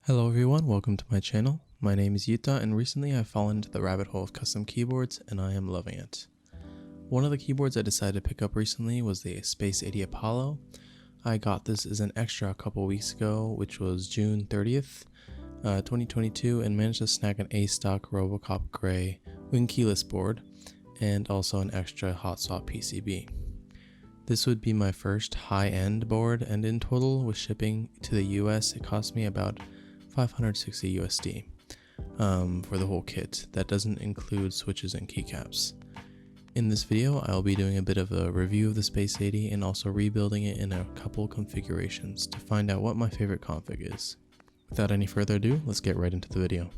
Hello everyone, welcome to my channel. My name is Yuta and recently I've fallen into the rabbit hole of custom keyboards and I am loving it. One of the keyboards I decided to pick up recently was the Space80 Apollo. I got this as an extra a couple weeks ago, which was June 30th, 2022, and managed to snag an A-stock Robocop gray wing keyless board and also an extra hot swap PCB. This would be my first high-end board, and in total with shipping to the US it cost me about 560 USD for the whole kit. That doesn't include switches and keycaps. In this video, I'll be doing a bit of a review of the Space80 and also rebuilding it in a couple configurations to find out what my favorite config is. Without any further ado, let's get right into the video.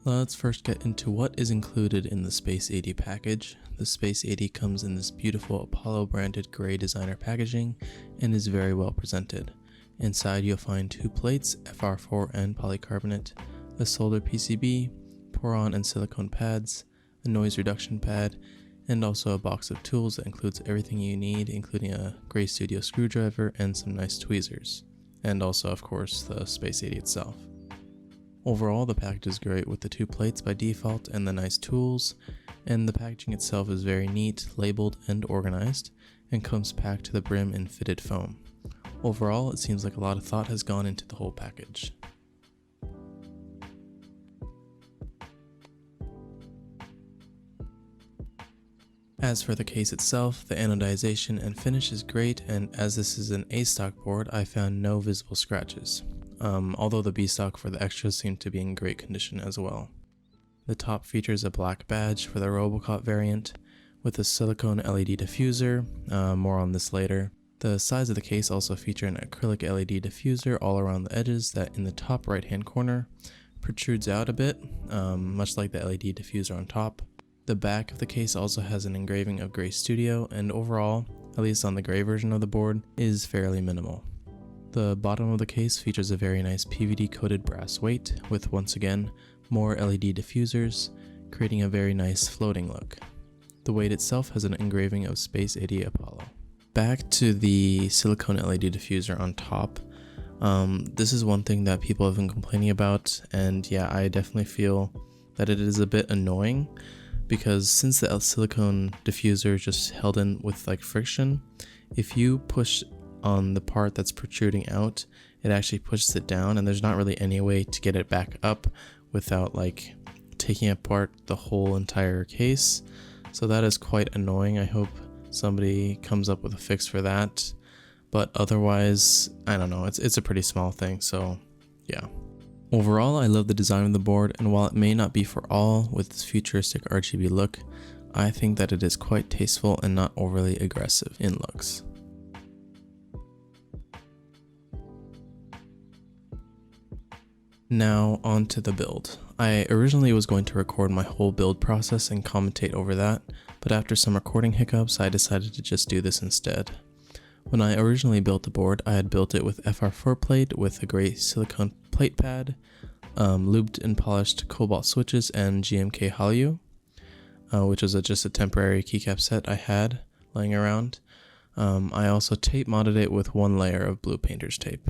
Let's first get into what is included in the Space80 package. The Space80 comes in this beautiful Apollo branded gray designer packaging and is very well presented. Inside you'll find two plates, FR4 and polycarbonate, a solder PCB, Poron and silicone pads, a noise reduction pad, and also a box of tools that includes everything you need, including a gray studio screwdriver and some nice tweezers. And also, of course, the Space80 itself. Overall, the package is great with the two plates by default and the nice tools, and the packaging itself is very neat, labeled, and organized, and comes packed to the brim in fitted foam. Overall, it seems like a lot of thought has gone into the whole package. As for the case itself, the anodization and finish is great, and as this is an A-stock board, I found no visible scratches. Although the B-stock for the extras seem to be in great condition as well. The top features a black badge for the Robocop variant, with a silicone LED diffuser, more on this later. The sides of the case also feature an acrylic LED diffuser all around the edges that in the top right hand corner protrudes out a bit, much like the LED diffuser on top. The back of the case also has an engraving of Gray Studio, and overall, at least on the gray version of the board, is fairly minimal. The bottom of the case features a very nice PVD coated brass weight with, once again, more LED diffusers, creating a very nice floating look. The weight itself has an engraving of Space80 Apollo. Back to the silicone LED diffuser on top. This is one thing that people have been complaining about, and yeah, I definitely feel that it is a bit annoying because since the silicone diffuser is just held in with like friction, if you push on the part that's protruding out, it actually pushes it down, and there's not really any way to get it back up without like taking apart the whole entire case. So that is quite annoying. I hope somebody comes up with a fix for that, but otherwise, I don't know, it's a pretty small thing, so yeah. Overall, I love the design of the board, and while it may not be for all with this futuristic RGB look, I think that it is quite tasteful and not overly aggressive in looks. Now on to the build. I originally was going to record my whole build process and commentate over that, but after some recording hiccups I decided to just do this instead. When I originally built the board, I had built it with FR4 plate with a gray silicone plate pad, lubed and polished Cobalt switches, and GMK Hallyu, which was just a temporary keycap set I had laying around. I also tape modded it with one layer of blue painter's tape.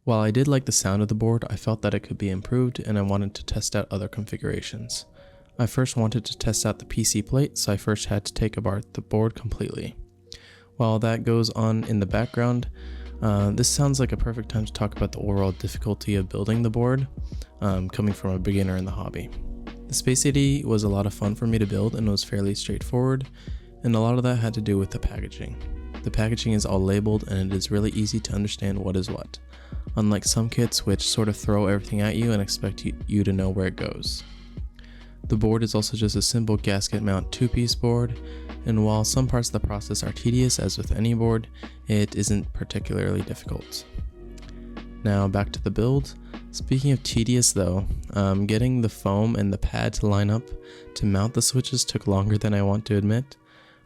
While I did like the sound of the board, I felt that it could be improved and I wanted to test out other configurations. I first wanted to test out the PC plate, so I first had to take apart the board completely. While that goes on in the background, this sounds like a perfect time to talk about the overall difficulty of building the board, coming from a beginner in the hobby. The Space80 was a lot of fun for me to build and was fairly straightforward, and a lot of that had to do with the packaging. The packaging is all labeled and it is really easy to understand what is what, unlike some kits which sort of throw everything at you and expect you to know where it goes. The board is also just a simple gasket mount 2-piece board, and while some parts of the process are tedious as with any board, it isn't particularly difficult. Now back to the build. Speaking of tedious though, getting the foam and the pad to line up to mount the switches took longer than I want to admit,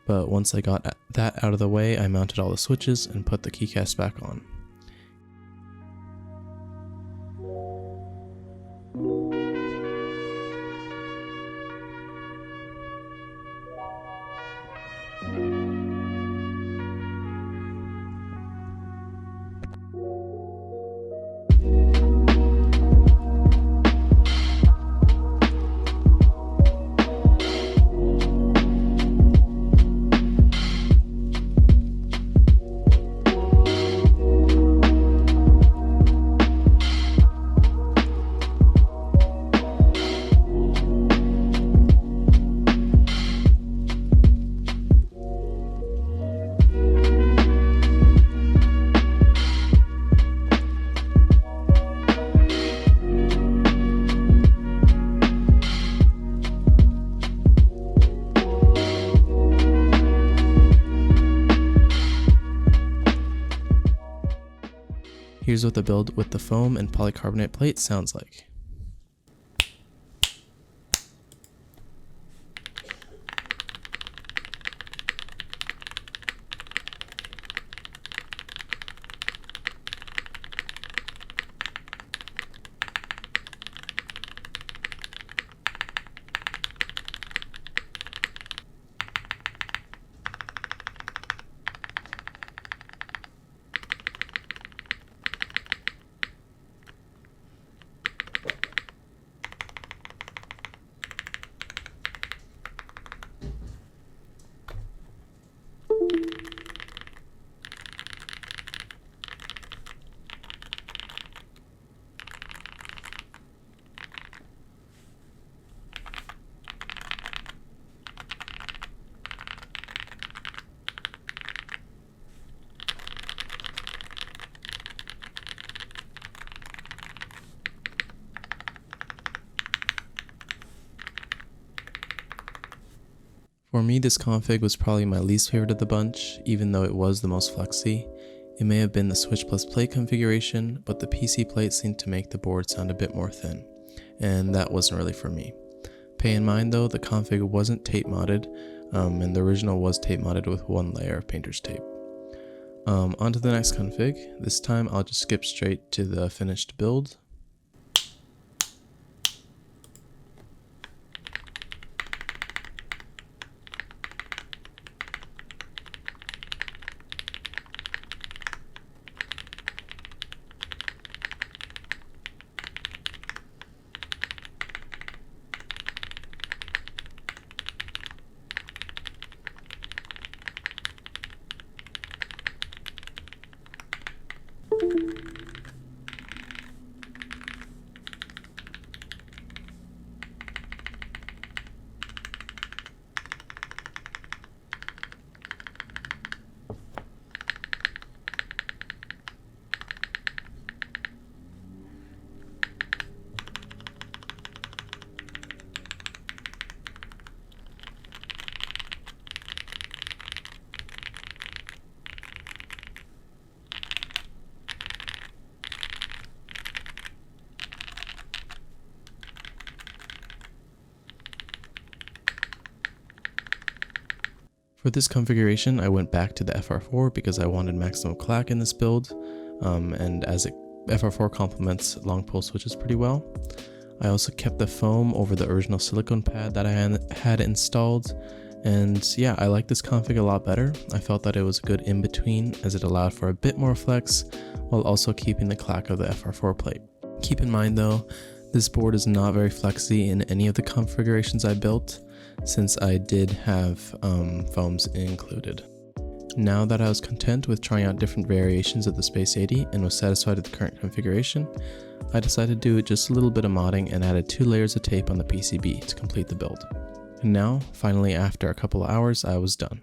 but once I got that out of the way, I mounted all the switches and put the keycaps back on. Here's what the build with the foam and polycarbonate plate sounds like. For me, this config was probably my least favorite of the bunch, even though it was the most flexy. It may have been the switch plus plate configuration, but the PC plate seemed to make the board sound a bit more thin, and that wasn't really for me. Pay in mind though, the config wasn't tape modded, and the original was tape modded with one layer of painter's tape. On to the next config. This time I'll just skip straight to the finished build. For this configuration, I went back to the FR4 because I wanted maximum clack in this build, and as FR4 complements long pole switches pretty well. I also kept the foam over the original silicone pad that I had installed, and yeah, I like this config a lot better. I felt that it was a good in-between as it allowed for a bit more flex while also keeping the clack of the FR4 plate. Keep in mind though, this board is not very flexy in any of the configurations I built, since I did have foams included. Now that I was content with trying out different variations of the Space80 and was satisfied with the current configuration, I decided to do just a little bit of modding and added 2 layers of tape on the PCB to complete the build. And now, finally after a couple of hours, I was done.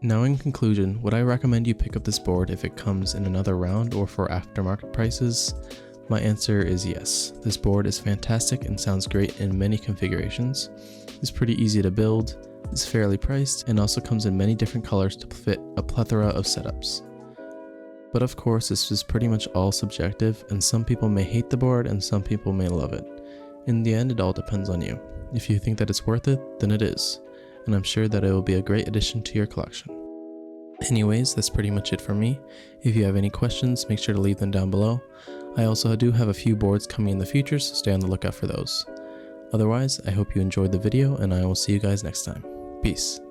Now in conclusion, would I recommend you pick up this board if it comes in another round or for aftermarket prices? My answer is yes. This board is fantastic and sounds great in many configurations. It's pretty easy to build, is fairly priced, and also comes in many different colors to fit a plethora of setups. But of course, this is pretty much all subjective, and some people may hate the board and some people may love it. In the end, it all depends on you. If you think that it's worth it, then it is, and I'm sure that it will be a great addition to your collection. Anyways, that's pretty much it for me. If you have any questions, make sure to leave them down below. I also do have a few boards coming in the future, so stay on the lookout for those. Otherwise, I hope you enjoyed the video, and I will see you guys next time. Peace.